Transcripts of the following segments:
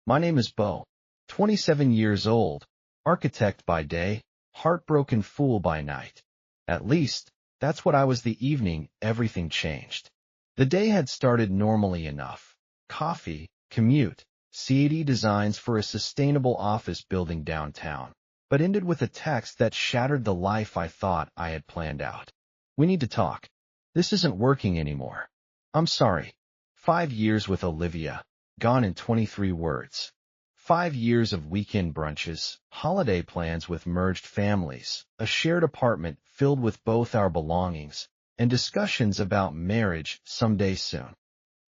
My name is Bo, 27 years old, architect by day, heartbroken fool by night. At least, that's what I was the evening everything changed. The day had started normally enough. Coffee, commute, CAD designs for a sustainable office building downtown, but ended with a text that shattered the life I thought I had planned out. We need to talk. This isn't working anymore. I'm sorry. 5 years with Olivia, gone in 23 words. 5 years of weekend brunches, holiday plans with merged families, a shared apartment filled with both our belongings, and discussions about marriage someday soon.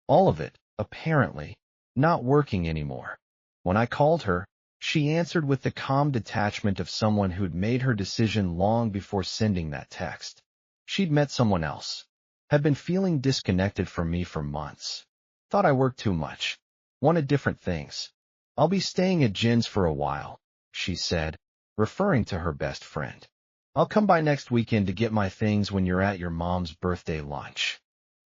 All of it, apparently, not working anymore. When I called her, she answered with the calm detachment of someone who'd made her decision long before sending that text. She'd met someone else, had been feeling disconnected from me for months. Thought I worked too much. Wanted different things. I'll be staying at Jen's for a while, she said, referring to her best friend. I'll come by next weekend to get my things when you're at your mom's birthday lunch.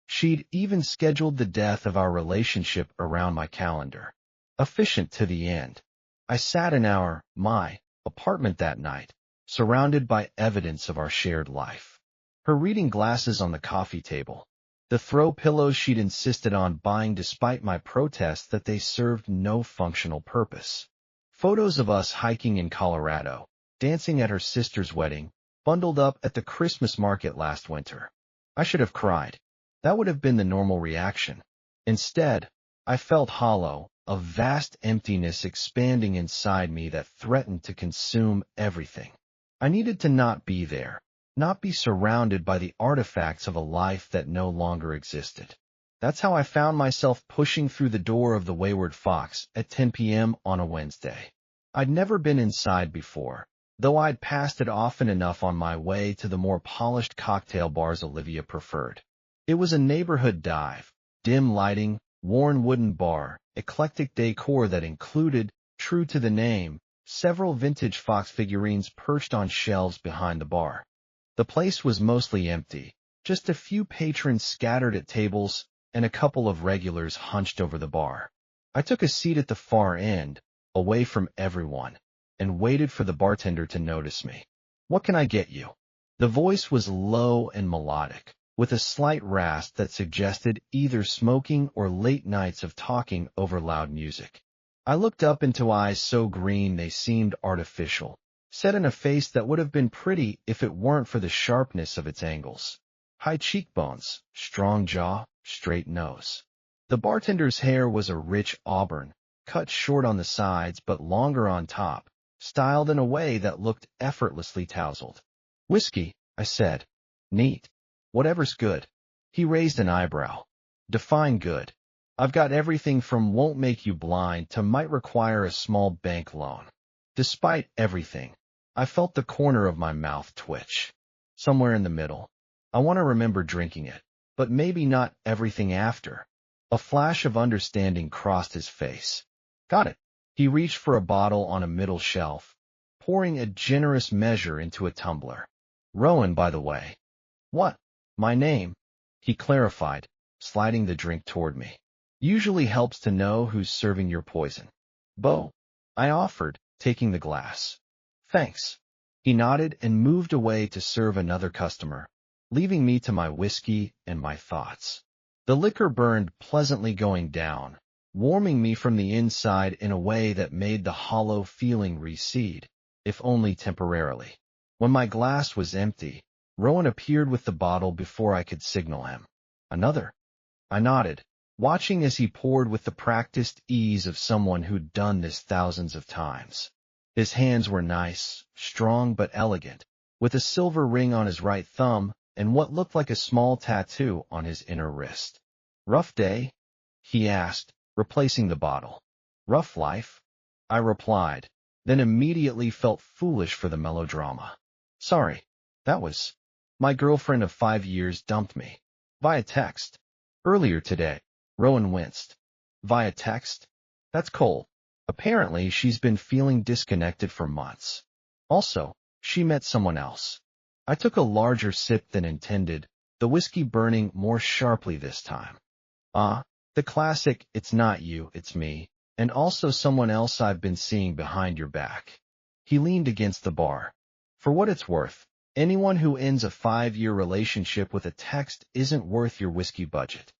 She'd even scheduled the death of our relationship around my calendar. Efficient to the end. I sat in my apartment that night, surrounded by evidence of our shared life. Her reading glasses on the coffee table. The throw pillows she'd insisted on buying despite my protests that they served no functional purpose. Photos of us hiking in Colorado, dancing at her sister's wedding, bundled up at the Christmas market last winter. I should have cried. That would have been the normal reaction. Instead, I felt hollow, a vast emptiness expanding inside me that threatened to consume everything. I needed to not be there, not be surrounded by the artifacts of a life that no longer existed. That's how I found myself pushing through the door of the Wayward Fox at 10 p.m. on a Wednesday. I'd never been inside before, though I'd passed it often enough on my way to the more polished cocktail bars Olivia preferred. It was a neighborhood dive, dim lighting, worn wooden bar, eclectic decor that included, true to the name, several vintage Fox figurines perched on shelves behind the bar. The place was mostly empty, just a few patrons scattered at tables and a couple of regulars hunched over the bar. I took a seat at the far end, away from everyone, and waited for the bartender to notice me. "What can I get you?" The voice was low and melodic, with a slight rasp that suggested either smoking or late nights of talking over loud music. I looked up into eyes so green they seemed artificial, set in a face that would have been pretty if it weren't for the sharpness of its angles. High cheekbones, strong jaw, straight nose. The bartender's hair was a rich auburn, cut short on the sides but longer on top, styled in a way that looked effortlessly tousled. "Whiskey," I said. "Neat. Whatever's good." He raised an eyebrow. "Define good." "I've got everything from won't make you blind to might require a small bank loan." Despite everything, I felt the corner of my mouth twitch. Somewhere in the middle. I want to remember drinking it, but maybe not everything after. A flash of understanding crossed his face. "Got it." He reached for a bottle on a middle shelf, pouring a generous measure into a tumbler. "Rowan, by the way." "What?" "My name," he clarified, sliding the drink toward me. "Usually helps to know who's serving your poison." "Bo," I offered, taking the glass. "Thanks." He nodded and moved away to serve another customer, leaving me to my whiskey and my thoughts. The liquor burned pleasantly going down, warming me from the inside in a way that made the hollow feeling recede, if only temporarily. When my glass was empty, Rowan appeared with the bottle before I could signal him. "Another?" I nodded, watching as he poured with the practiced ease of someone who'd done this thousands of times. His hands were nice, strong but elegant, with a silver ring on his right thumb and what looked like a small tattoo on his inner wrist. "Rough day?" he asked, replacing the bottle. "Rough life," I replied, then immediately felt foolish for the melodrama. "Sorry, that was... my girlfriend of 5 years dumped me. Via text. Earlier today." Rowan winced. "Via text? That's cold. Apparently she's been feeling disconnected for months. Also, she met someone else." I took a larger sip than intended, the whiskey burning more sharply this time. The classic "it's not you, it's me" And also someone else I've been seeing behind your back. He leaned against the bar. For what it's worth, anyone who ends a 5-year relationship with a text isn't worth your whiskey budget.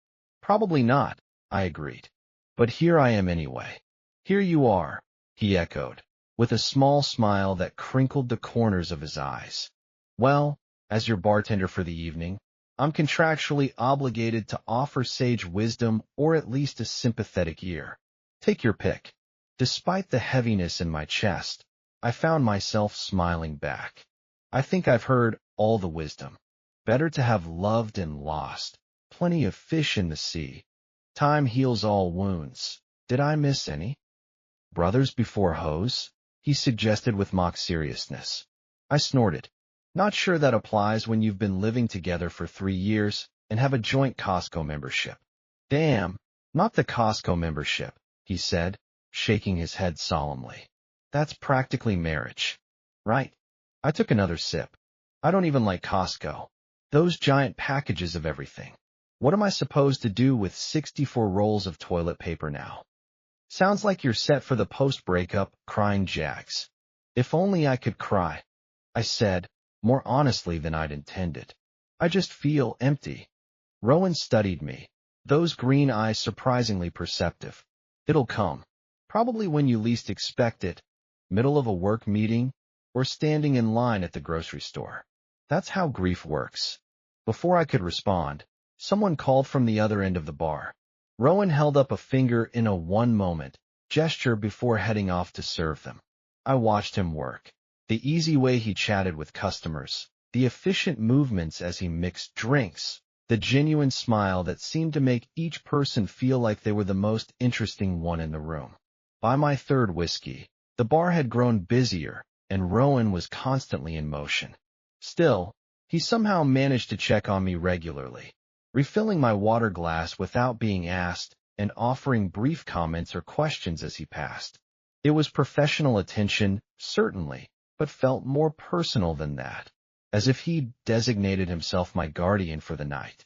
Probably not, I agreed. But here I am anyway. Here you are, he echoed, with a small smile that crinkled the corners of his eyes. Well, as your bartender for the evening, I'm contractually obligated to offer sage wisdom or at least a sympathetic ear. Take your pick. Despite the heaviness in my chest, I found myself smiling back. I think I've heard all the wisdom. Better to have loved and lost. Plenty of fish in the sea. Time heals all wounds. Did I miss any? Brothers before hoes? He suggested with mock seriousness. I snorted. Not sure that applies when you've been living together for 3 years and have a joint Costco membership. Damn, not the Costco membership, he said, shaking his head solemnly. That's practically marriage. Right. I took another sip. I don't even like Costco. Those giant packages of everything. What am I supposed to do with 64 rolls of toilet paper now? Sounds like you're set for the post-breakup, crying jags. If only I could cry, I said, more honestly than I'd intended. I just feel empty. Rowan studied me, those green eyes surprisingly perceptive. It'll come. Probably when you least expect it, middle of a work meeting, or standing in line at the grocery store. That's how grief works. Before I could respond, someone called from the other end of the bar. Rowan held up a finger in a one-moment gesture before heading off to serve them. I watched him work. The easy way he chatted with customers, the efficient movements as he mixed drinks, the genuine smile that seemed to make each person feel like they were the most interesting one in the room. By my third whiskey, the bar had grown busier, and Rowan was constantly in motion. Still, he somehow managed to check on me regularly, refilling my water glass without being asked and offering brief comments or questions as he passed. It was professional attention, certainly, but felt more personal than that, as if he'd designated himself my guardian for the night.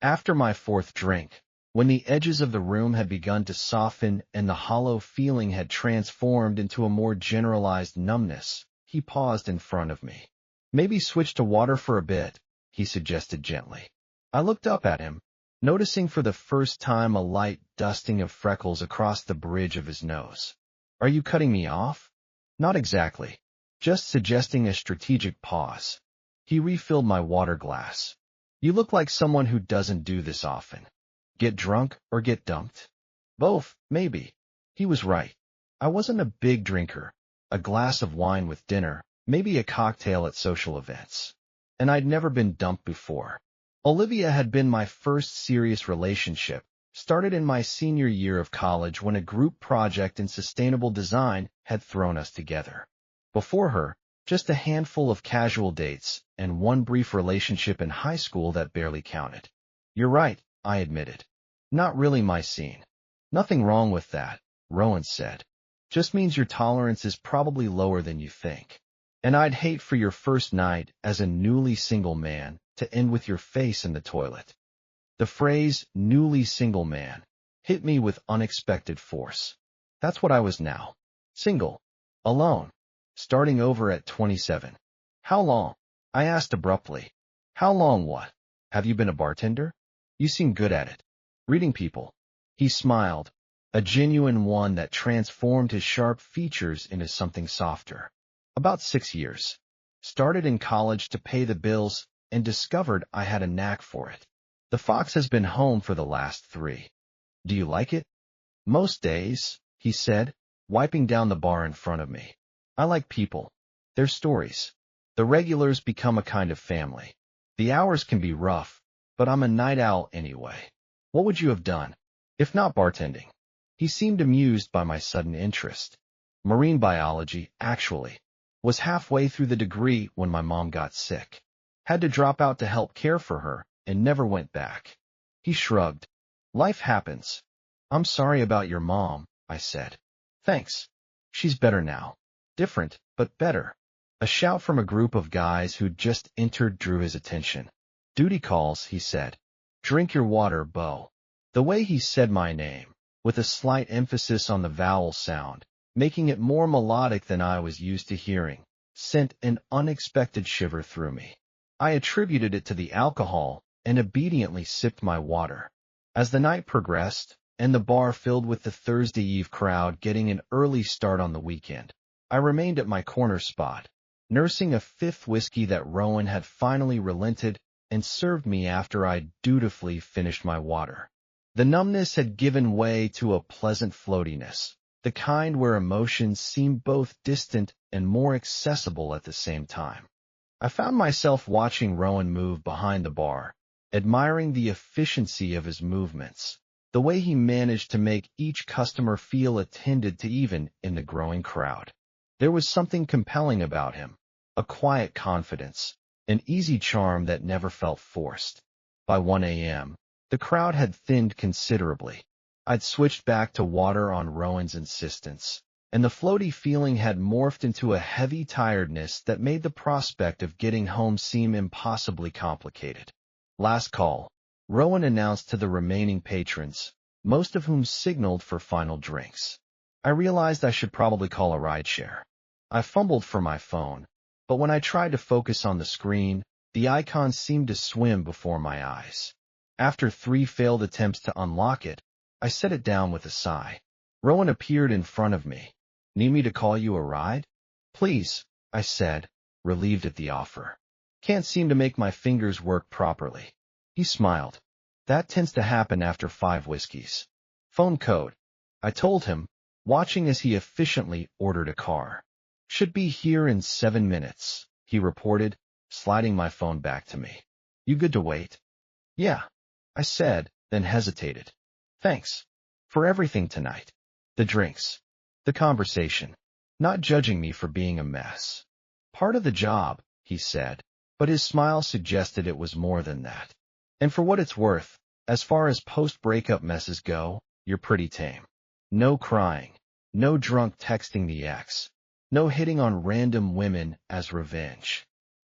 After my fourth drink, when the edges of the room had begun to soften and the hollow feeling had transformed into a more generalized numbness, he paused in front of me. Maybe switch to water for a bit, he suggested gently. I looked up at him, noticing for the first time a light dusting of freckles across the bridge of his nose. Are you cutting me off? Not exactly. Just suggesting a strategic pause. He refilled my water glass. You look like someone who doesn't do this often. Get drunk or get dumped? Both, maybe. He was right. I wasn't a big drinker. A glass of wine with dinner, maybe a cocktail at social events. And I'd never been dumped before. Olivia had been my first serious relationship, started in my senior year of college when a group project in sustainable design had thrown us together. Before her, just a handful of casual dates and one brief relationship in high school that barely counted. You're right, I admitted. Not really my scene. Nothing wrong with that, Rowan said. Just means your tolerance is probably lower than you think. And I'd hate for your first night as a newly single man to end with your face in the toilet. The phrase, newly single man, hit me with unexpected force. That's what I was now. Single. Alone. Starting over at 27. How long? I asked abruptly. How long what? Have you been a bartender? You seem good at it. Reading people. He smiled, a genuine one that transformed his sharp features into something softer. About 6 years. Started in college to pay the bills and discovered I had a knack for it. The fox has been home for the last 3. Do you like it? Most days, he said, wiping down the bar in front of me. I like people. Their stories. The regulars become a kind of family. The hours can be rough, but I'm a night owl anyway. What would you have done, if not bartending? He seemed amused by my sudden interest. Marine biology, actually. Was halfway through the degree when my mom got sick. Had to drop out to help care for her and never went back. He shrugged. Life happens. I'm sorry about your mom, I said. Thanks. She's better now. Different, but better. A shout from a group of guys who'd just entered drew his attention. Duty calls, he said. Drink your water, Bo. The way he said my name, with a slight emphasis on the vowel sound, making it more melodic than I was used to hearing, sent an unexpected shiver through me. I attributed it to the alcohol and obediently sipped my water. As the night progressed, and the bar filled with the Thursday Eve crowd getting an early start on the weekend, I remained at my corner spot, nursing a fifth whiskey that Rowan had finally relented and served me after I dutifully finished my water. The numbness had given way to a pleasant floatiness, the kind where emotions seem both distant and more accessible at the same time. I found myself watching Rowan move behind the bar, admiring the efficiency of his movements, the way he managed to make each customer feel attended to even in the growing crowd. There was something compelling about him, a quiet confidence, an easy charm that never felt forced. By 1 a.m., the crowd had thinned considerably. I'd switched back to water on Rowan's insistence, and the floaty feeling had morphed into a heavy tiredness that made the prospect of getting home seem impossibly complicated. Last call, Rowan announced to the remaining patrons, most of whom signaled for final drinks. I realized I should probably call a rideshare. I fumbled for my phone, but when I tried to focus on the screen, the icon seemed to swim before my eyes. After 3 failed attempts to unlock it, I set it down with a sigh. Rowan appeared in front of me. "Need me to call you a ride?" "Please," I said, relieved at the offer. "Can't seem to make my fingers work properly." He smiled. "That tends to happen after 5 whiskeys." "Phone code," I told him, watching as he efficiently ordered a car. "Should be here in 7 minutes," he reported, sliding my phone back to me. "You good to wait?" "Yeah," I said, then hesitated. "Thanks. For everything tonight. The drinks. The conversation. Not judging me for being a mess." "Part of the job," he said, but his smile suggested it was more than that. "And for what it's worth, as far as post-breakup messes go, you're pretty tame. No crying. No drunk texting the ex. No hitting on random women as revenge."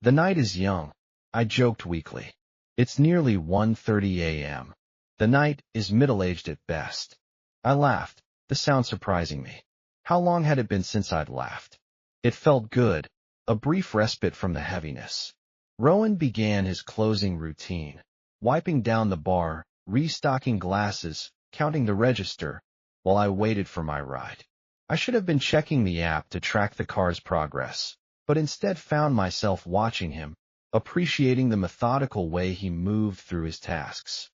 "The night is young," I joked weakly. "It's nearly 1:30 a.m. The night is middle-aged at best." I laughed, the sound surprising me. How long had it been since I'd laughed? It felt good, a brief respite from the heaviness. Rowan began his closing routine, wiping down the bar, restocking glasses, counting the register, while I waited for my ride. I should have been checking the app to track the car's progress, but instead found myself watching him, appreciating the methodical way he moved through his tasks.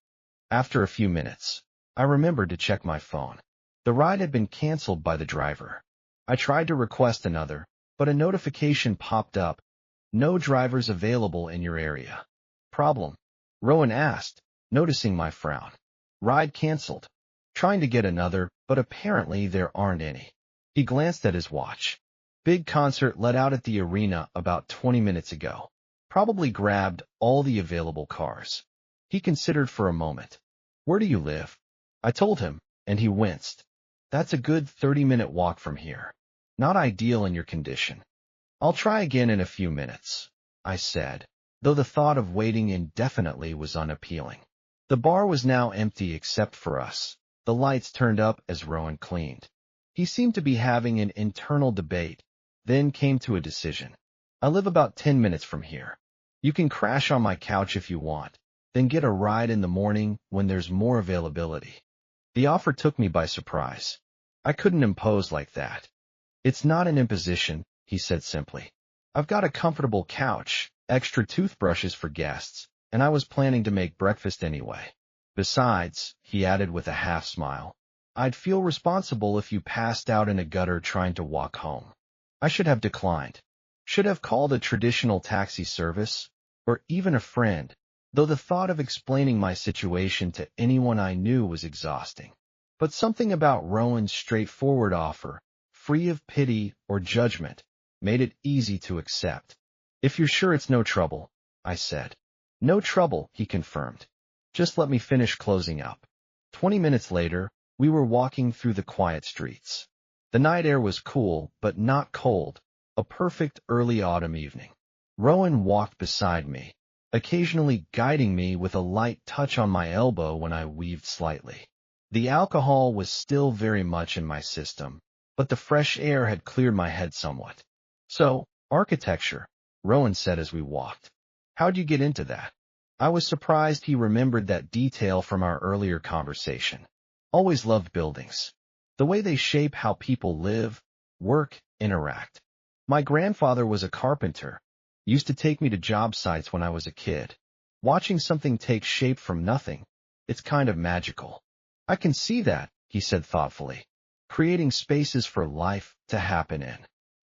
After a few minutes, I remembered to check my phone. The ride had been canceled by the driver. I tried to request another, but a notification popped up. "No drivers available in your area." "Problem?" Rowan asked, noticing my frown. "Ride canceled. Trying to get another, but apparently there aren't any." He glanced at his watch. "Big concert let out at the arena about 20 minutes ago. Probably grabbed all the available cars." He considered for a moment. "Where do you live?" I told him, and he winced. "That's a good 30-minute walk from here. Not ideal in your condition." "I'll try again in a few minutes," I said, though the thought of waiting indefinitely was unappealing. The bar was now empty except for us, the lights turned up as Rowan cleaned. He seemed to be having an internal debate, then came to a decision. "I live about 10 minutes from here. You can crash on my couch if you want, then get a ride in the morning when there's more availability." The offer took me by surprise. I couldn't impose like that. "It's not an imposition," he said simply. "I've got a comfortable couch, extra toothbrushes for guests, and I was planning to make breakfast anyway. Besides," he added with a half-smile, "I'd feel responsible if you passed out in a gutter trying to walk home." I should have declined. Should have called a traditional taxi service, or even a friend, though the thought of explaining my situation to anyone I knew was exhausting. But something about Rowan's straightforward offer, free of pity or judgment, made it easy to accept. "If you're sure it's no trouble," I said. "No trouble," he confirmed. "Just let me finish closing up." 20 minutes later, we were walking through the quiet streets. The night air was cool, but not cold, a perfect early autumn evening. Rowan walked beside me, occasionally guiding me with a light touch on my elbow when I weaved slightly. The alcohol was still very much in my system, but the fresh air had cleared my head somewhat. So, architecture, Rowan said as we walked. How'd you get into that? I was surprised he remembered that detail from our earlier conversation. Always loved buildings. The way they shape how people live, work, interact. My grandfather was a carpenter. Used to take me to job sites when I was a kid. Watching something take shape from nothing, it's kind of magical. I can see that, he said thoughtfully. Creating spaces for life to happen in.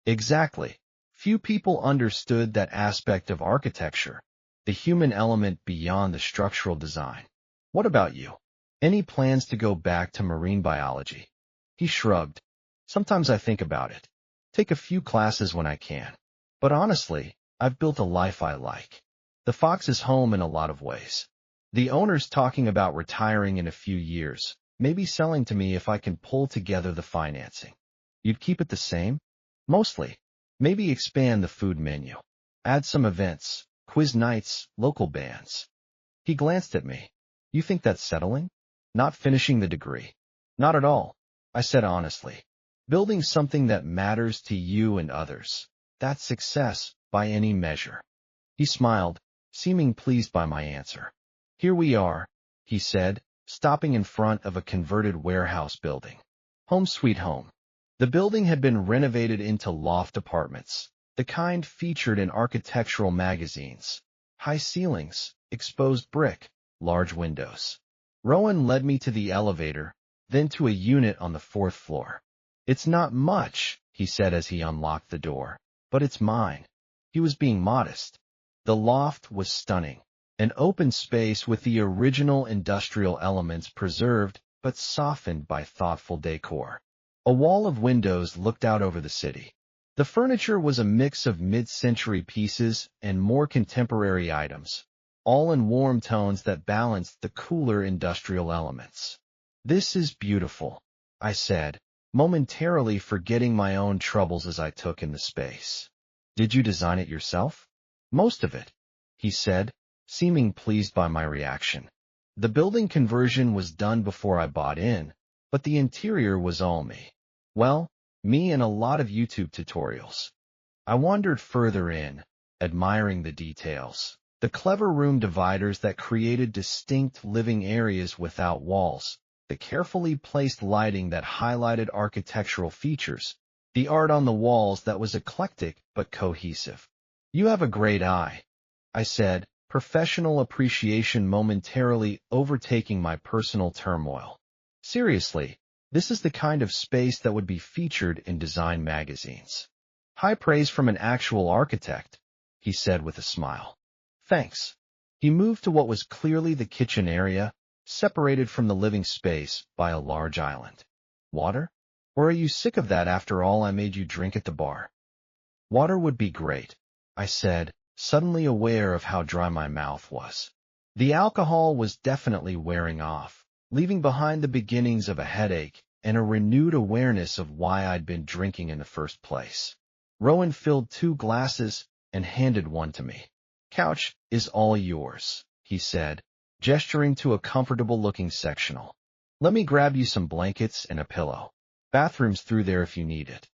Exactly. Few people understood that aspect of architecture, the human element beyond the structural design. What about you? Any plans to go back to marine biology? He shrugged. Sometimes I think about it. Take a few classes when I can. But honestly, I've built a life I like. The Fox is home in a lot of ways. The owner's talking about retiring in a few years, maybe selling to me if I can pull together the financing. You'd keep it the same? Mostly. Maybe expand the food menu. Add some events, quiz nights, local bands. He glanced at me. You think that's settling? Not finishing the degree. Not at all, I said honestly. Building something that matters to you and others. That's success, by any measure. He smiled, seeming pleased by my answer. Here we are, he said, stopping in front of a converted warehouse building. Home sweet home. The building had been renovated into loft apartments, the kind featured in architectural magazines. High ceilings, exposed brick, large windows. Rowan led me to the elevator, then to a unit on the 4th floor. It's not much, he said as he unlocked the door, but it's mine. He was being modest. The loft was stunning. An open space with the original industrial elements preserved but softened by thoughtful decor. A wall of windows looked out over the city. The furniture was a mix of mid-century pieces and more contemporary items, all in warm tones that balanced the cooler industrial elements. This is beautiful, I said, momentarily forgetting my own troubles as I took in the space. Did you design it yourself? Most of it, he said, seeming pleased by my reaction. The building conversion was done before I bought in, but the interior was all me. Well, me and a lot of YouTube tutorials. I wandered further in, admiring the details. The clever room dividers that created distinct living areas without walls, the carefully placed lighting that highlighted architectural features, the art on the walls that was eclectic but cohesive. You have a great eye, I said, professional appreciation momentarily overtaking my personal turmoil. Seriously, this is the kind of space that would be featured in design magazines. High praise from an actual architect, he said with a smile. Thanks. He moved to what was clearly the kitchen area, separated from the living space by a large island. Water? Or are you sick of that after all I made you drink at the bar? Water would be great, I said, suddenly aware of how dry my mouth was. The alcohol was definitely wearing off, leaving behind the beginnings of a headache and a renewed awareness of why I'd been drinking in the first place. Rowan filled 2 glasses and handed one to me. Couch is all yours, he said, gesturing to a comfortable-looking sectional. Let me grab you some blankets and a pillow. Bathroom's through there if you need it.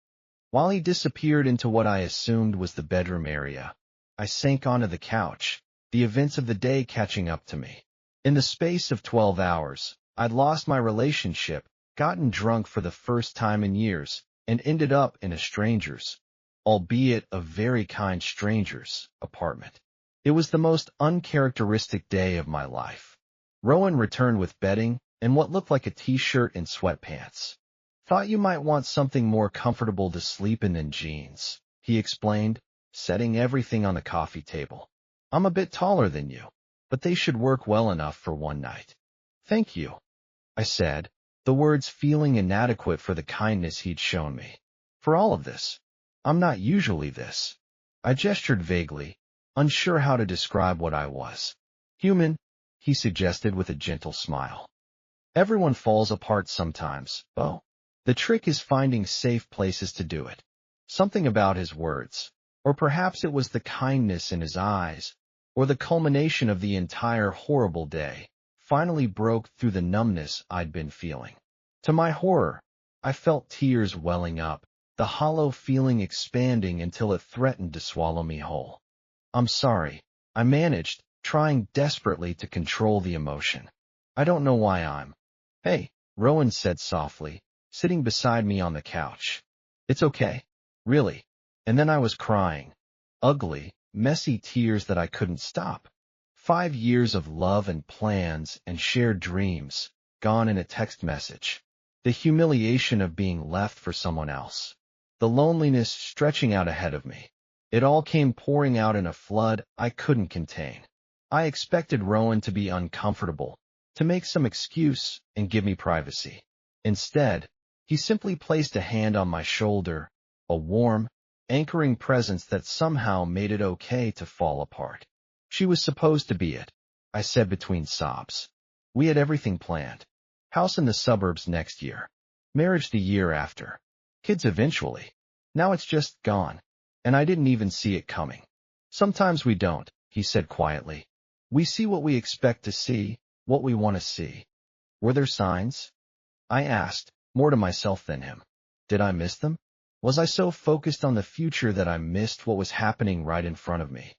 While he disappeared into what I assumed was the bedroom area, I sank onto the couch, the events of the day catching up to me. In the space of 12 hours, I'd lost my relationship, gotten drunk for the first time in years, and ended up in a stranger's, albeit a very kind stranger's, apartment. It was the most uncharacteristic day of my life. Rowan returned with bedding and what looked like a t-shirt and sweatpants. Thought you might want something more comfortable to sleep in than jeans, he explained, setting everything on the coffee table. I'm a bit taller than you, but they should work well enough for one night. Thank you, I said, the words feeling inadequate for the kindness he'd shown me. For all of this. I'm not usually this. I gestured vaguely, unsure how to describe what I was. Human, he suggested with a gentle smile. Everyone falls apart sometimes, Bo. The trick is finding safe places to do it. Something about his words, or perhaps it was the kindness in his eyes, or the culmination of the entire horrible day, finally broke through the numbness I'd been feeling. To my horror, I felt tears welling up, the hollow feeling expanding until it threatened to swallow me whole. I'm sorry, I managed, trying desperately to control the emotion. I don't know why I'm. Hey, Rowan said softly, sitting beside me on the couch. It's okay. Really. And then I was crying. Ugly, messy tears that I couldn't stop. 5 years of love and plans and shared dreams, gone in a text message. The humiliation of being left for someone else. The loneliness stretching out ahead of me. It all came pouring out in a flood I couldn't contain. I expected Rowan to be uncomfortable, to make some excuse and give me privacy. Instead, he simply placed a hand on my shoulder, a warm, anchoring presence that somehow made it okay to fall apart. She was supposed to be it, I said between sobs. We had everything planned. House in the suburbs next year. Marriage the year after. Kids eventually. Now it's just gone. And I didn't even see it coming. Sometimes we don't, he said quietly. We see what we expect to see, what we want to see. Were there signs? I asked, more to myself than him. Did I miss them? Was I so focused on the future that I missed what was happening right in front of me?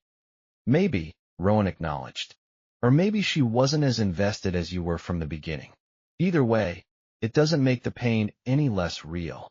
Maybe, Rowan acknowledged. Or maybe she wasn't as invested as you were from the beginning. Either way, it doesn't make the pain any less real.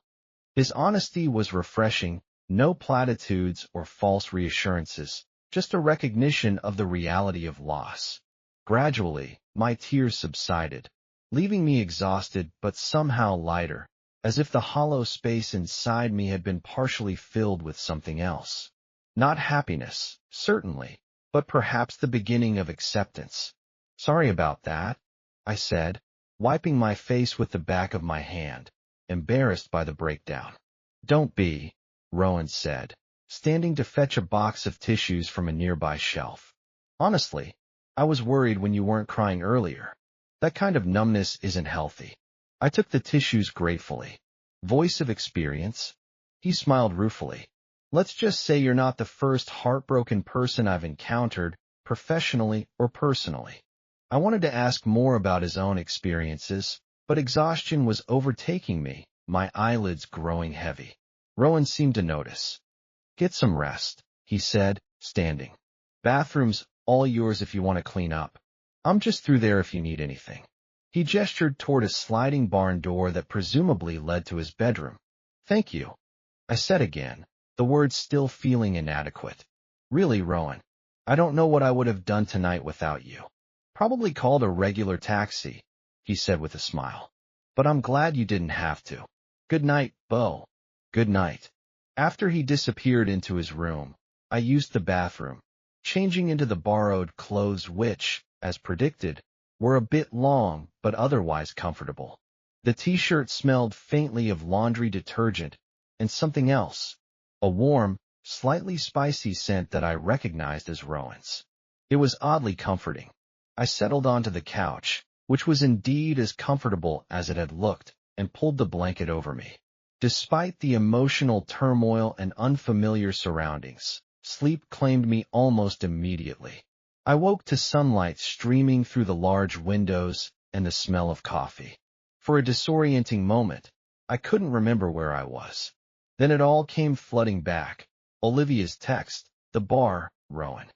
His honesty was refreshing, no platitudes or false reassurances, just a recognition of the reality of loss. Gradually, my tears subsided, leaving me exhausted but somehow lighter, as if the hollow space inside me had been partially filled with something else. Not happiness, certainly, but perhaps the beginning of acceptance. Sorry about that, I said, wiping my face with the back of my hand, embarrassed by the breakdown. Don't be, Rowan said, standing to fetch a box of tissues from a nearby shelf. Honestly, I was worried when you weren't crying earlier. That kind of numbness isn't healthy. I took the tissues gratefully. Voice of experience? He smiled ruefully. Let's just say you're not the first heartbroken person I've encountered, professionally or personally. I wanted to ask more about his own experiences, but exhaustion was overtaking me, my eyelids growing heavy. Rowan seemed to notice. Get some rest, he said, standing. Bathroom's all yours if you want to clean up. I'm just through there if you need anything. He gestured toward a sliding barn door that presumably led to his bedroom. Thank you, I said again, the words still feeling inadequate. Really, Rowan, I don't know what I would have done tonight without you. Probably called a regular taxi, he said with a smile. But I'm glad you didn't have to. Good night, Beau. Good night. After he disappeared into his room, I used the bathroom, changing into the borrowed clothes which, as predicted, were a bit long but otherwise comfortable. The t-shirt smelled faintly of laundry detergent and something else, a warm, slightly spicy scent that I recognized as Rowan's. It was oddly comforting. I settled onto the couch, which was indeed as comfortable as it had looked, and pulled the blanket over me. Despite the emotional turmoil and unfamiliar surroundings, sleep claimed me almost immediately. I woke to sunlight streaming through the large windows and the smell of coffee. For a disorienting moment, I couldn't remember where I was. Then it all came flooding back. Olivia's text, the bar, Rowan.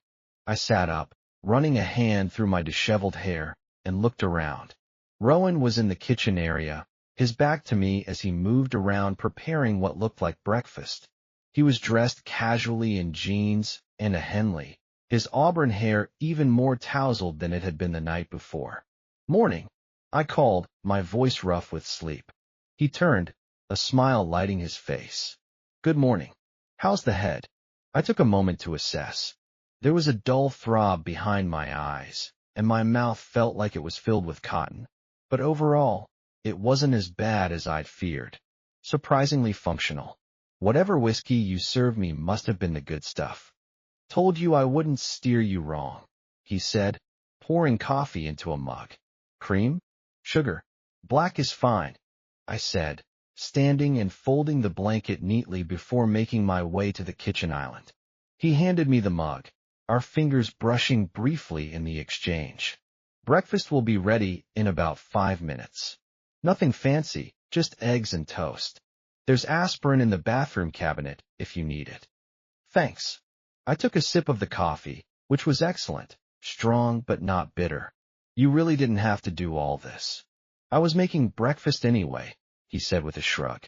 I sat up, running a hand through my disheveled hair, and looked around. Rowan was in the kitchen area, his back to me as he moved around preparing what looked like breakfast. He was dressed casually in jeans and a Henley, his auburn hair even more tousled than it had been the night before. Morning, I called, my voice rough with sleep. He turned, a smile lighting his face. Good morning. How's the head? I took a moment to assess. There was a dull throb behind my eyes, and my mouth felt like it was filled with cotton. But overall, it wasn't as bad as I'd feared. Surprisingly functional. Whatever whiskey you served me must have been the good stuff. Told you I wouldn't steer you wrong, he said, pouring coffee into a mug. Cream? Sugar? Black is fine, I said, standing and folding the blanket neatly before making my way to the kitchen island. He handed me the mug, our fingers brushing briefly in the exchange. Breakfast will be ready in about 5 minutes. Nothing fancy, just eggs and toast. There's aspirin in the bathroom cabinet if you need it. Thanks. I took a sip of the coffee, which was excellent, strong but not bitter. You really didn't have to do all this. I was making breakfast anyway, he said with a shrug.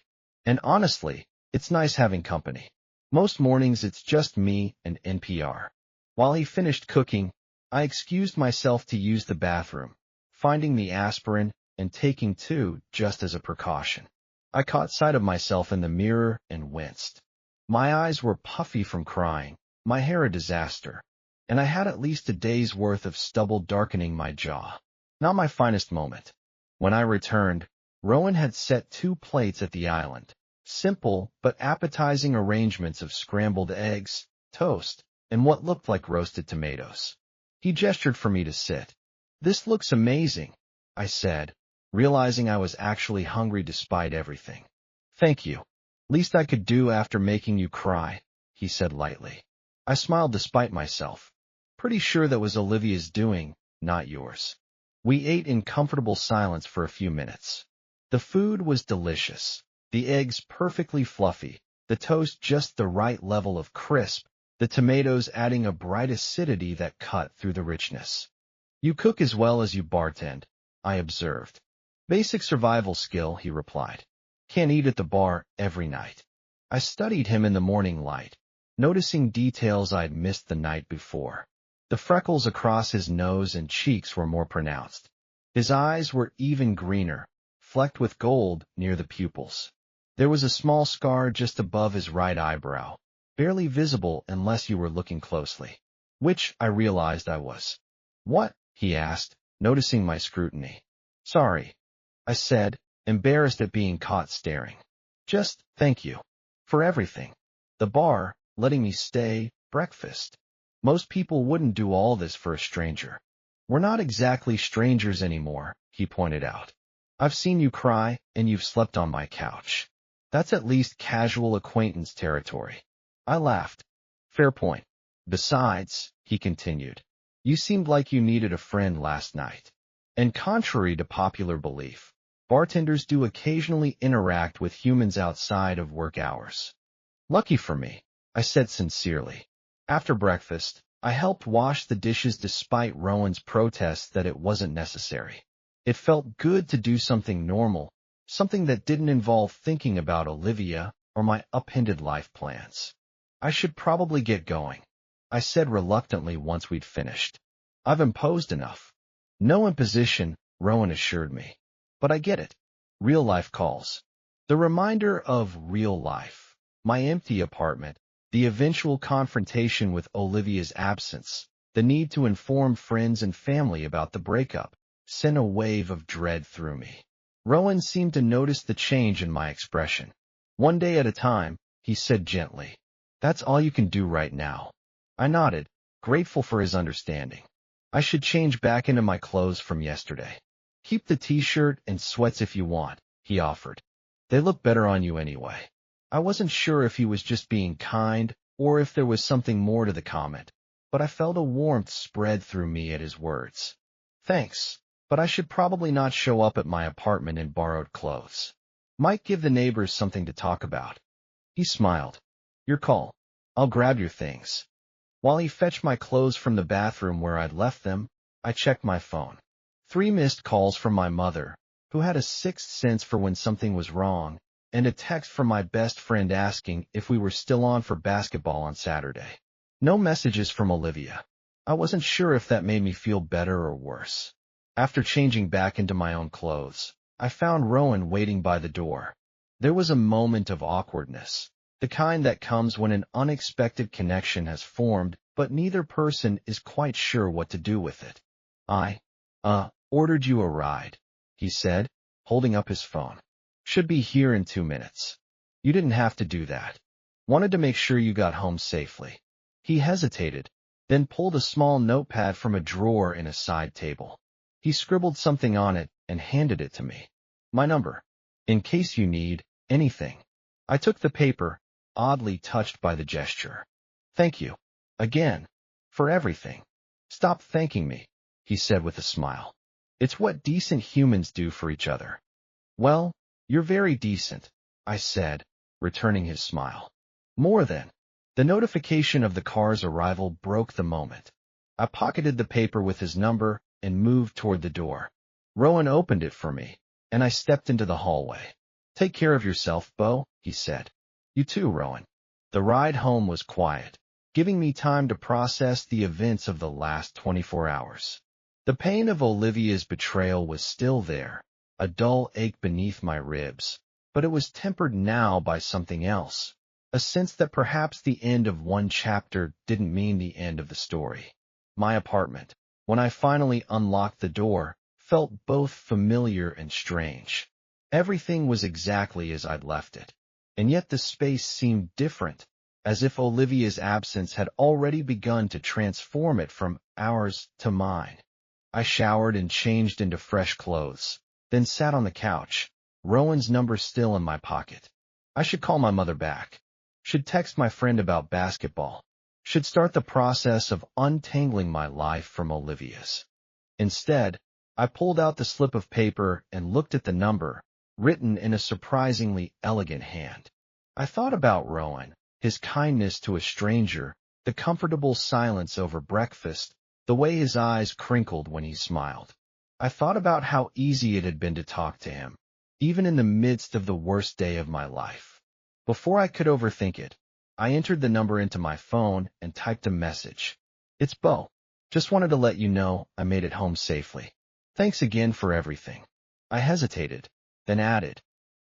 And honestly, it's nice having company. Most mornings it's just me and NPR. While he finished cooking, I excused myself to use the bathroom, finding the aspirin and taking two just as a precaution. I caught sight of myself in the mirror and winced. My eyes were puffy from crying, my hair a disaster, and I had at least a day's worth of stubble darkening my jaw. Not my finest moment. When I returned, Rowan had set 2 plates at the island. Simple but appetizing arrangements of scrambled eggs, toast, and what looked like roasted tomatoes. He gestured for me to sit. This looks amazing, I said, realizing I was actually hungry despite everything. Thank you. Least I could do after making you cry, he said lightly. I smiled despite myself. Pretty sure that was Olivia's doing, not yours. We ate in comfortable silence for a few minutes. The food was delicious. The eggs perfectly fluffy, the toast just the right level of crisp, the tomatoes adding a bright acidity that cut through the richness. You cook as well as you bartend, I observed. Basic survival skill, he replied. Can't eat at the bar every night. I studied him in the morning light, noticing details I'd missed the night before. The freckles across his nose and cheeks were more pronounced. His eyes were even greener, flecked with gold near the pupils. There was a small scar just above his right eyebrow, barely visible unless you were looking closely. Which I realized I was. What? He asked, noticing my scrutiny. Sorry, I said, embarrassed at being caught staring. Just thank you. For everything. The bar, letting me stay, breakfast. Most people wouldn't do all this for a stranger. We're not exactly strangers anymore, he pointed out. I've seen you cry, and you've slept on my couch. That's at least casual acquaintance territory. I laughed. Fair point. Besides, he continued, you seemed like you needed a friend last night. And contrary to popular belief, bartenders do occasionally interact with humans outside of work hours. Lucky for me, I said sincerely. After breakfast, I helped wash the dishes despite Rowan's protests that it wasn't necessary. It felt good to do something normal, something that didn't involve thinking about Olivia or my upended life plans. I should probably get going, I said reluctantly once we'd finished. I've imposed enough. No imposition, Rowan assured me. But I get it. Real life calls. The reminder of real life. My empty apartment, the eventual confrontation with Olivia's absence, the need to inform friends and family about the breakup, sent a wave of dread through me. Rowan seemed to notice the change in my expression. One day at a time, he said gently. That's all you can do right now. I nodded, grateful for his understanding. I should change back into my clothes from yesterday. Keep the t-shirt and sweats if you want, he offered. They look better on you anyway. I wasn't sure if he was just being kind or if there was something more to the comment, but I felt a warmth spread through me at his words. Thanks, but I should probably not show up at my apartment in borrowed clothes. Might give the neighbors something to talk about. He smiled. Your call. I'll grab your things. While he fetched my clothes from the bathroom where I'd left them, I checked my phone. 3 missed calls from my mother, who had a sixth sense for when something was wrong, and a text from my best friend asking if we were still on for basketball on Saturday. No messages from Olivia. I wasn't sure if that made me feel better or worse. After changing back into my own clothes, I found Rowan waiting by the door. There was a moment of awkwardness, the kind that comes when an unexpected connection has formed, but neither person is quite sure what to do with it. I ordered you a ride, he said, holding up his phone. Should be here in 2 minutes. You didn't have to do that. Wanted to make sure you got home safely. He hesitated, then pulled a small notepad from a drawer in a side table. He scribbled something on it and handed it to me. My number. In case you need anything. I took the paper, oddly touched by the gesture. Thank you. Again. For everything. Stop thanking me, he said with a smile. It's what decent humans do for each other. Well, you're very decent, I said, returning his smile. More than. The notification of the car's arrival broke the moment. I pocketed the paper with his number and moved toward the door. Rowan opened it for me, and I stepped into the hallway. Take care of yourself, Bo, he said. You too, Rowan. The ride home was quiet, giving me time to process the events of the last 24 hours. The pain of Olivia's betrayal was still there, a dull ache beneath my ribs, but it was tempered now by something else, a sense that perhaps the end of one chapter didn't mean the end of the story. My apartment, when I finally unlocked the door, felt both familiar and strange. Everything was exactly as I'd left it, and yet the space seemed different, as if Olivia's absence had already begun to transform it from ours to mine. I showered and changed into fresh clothes, then sat on the couch, Rowan's number still in my pocket. I should call my mother back. Should text my friend about basketball. Should start the process of untangling my life from Olivia's. Instead, I pulled out the slip of paper and looked at the number, written in a surprisingly elegant hand. I thought about Rowan, his kindness to a stranger, the comfortable silence over breakfast, the way his eyes crinkled when he smiled. I thought about how easy it had been to talk to him, even in the midst of the worst day of my life. Before I could overthink it, I entered the number into my phone and typed a message. It's Bo. Just wanted to let you know I made it home safely. Thanks again for everything. I hesitated, then added,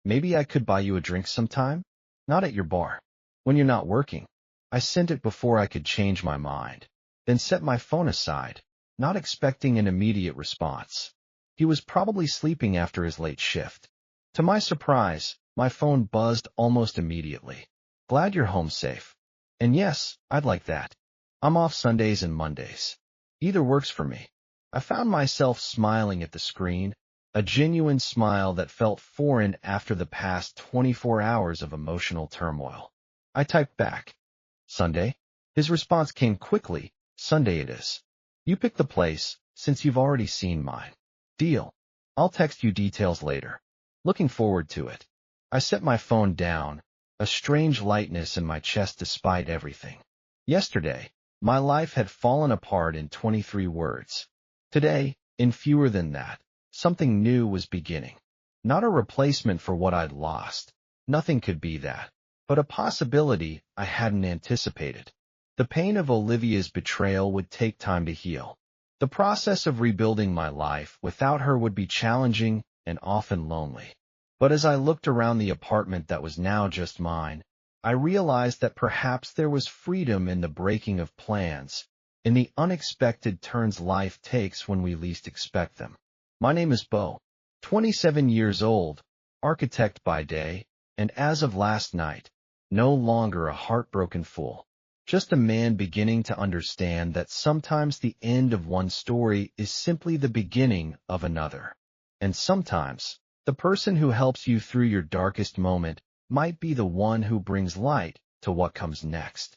maybe I could buy you a drink sometime? Not at your bar. When you're not working. I sent it before I could change my mind, then set my phone aside, not expecting an immediate response. He was probably sleeping after his late shift. To my surprise, my phone buzzed almost immediately. Glad you're home safe. And yes, I'd like that. I'm off Sundays and Mondays. Either works for me. I found myself smiling at the screen, a genuine smile that felt foreign after the past 24 hours of emotional turmoil. I typed back, Sunday? His response came quickly, Sunday it is. You pick the place, since you've already seen mine. Deal. I'll text you details later. Looking forward to it. I set my phone down, a strange lightness in my chest despite everything. Yesterday, my life had fallen apart in 23 words. Today, in fewer than that, something new was beginning. Not a replacement for what I'd lost. Nothing could be that. But a possibility I hadn't anticipated. The pain of Olivia's betrayal would take time to heal. The process of rebuilding my life without her would be challenging and often lonely. But as I looked around the apartment that was now just mine, I realized that perhaps there was freedom in the breaking of plans, in the unexpected turns life takes when we least expect them. My name is Bo, 27 years old, architect by day, and as of last night, no longer a heartbroken fool. Just a man beginning to understand that sometimes the end of one story is simply the beginning of another. And sometimes, the person who helps you through your darkest moment might be the one who brings light to what comes next.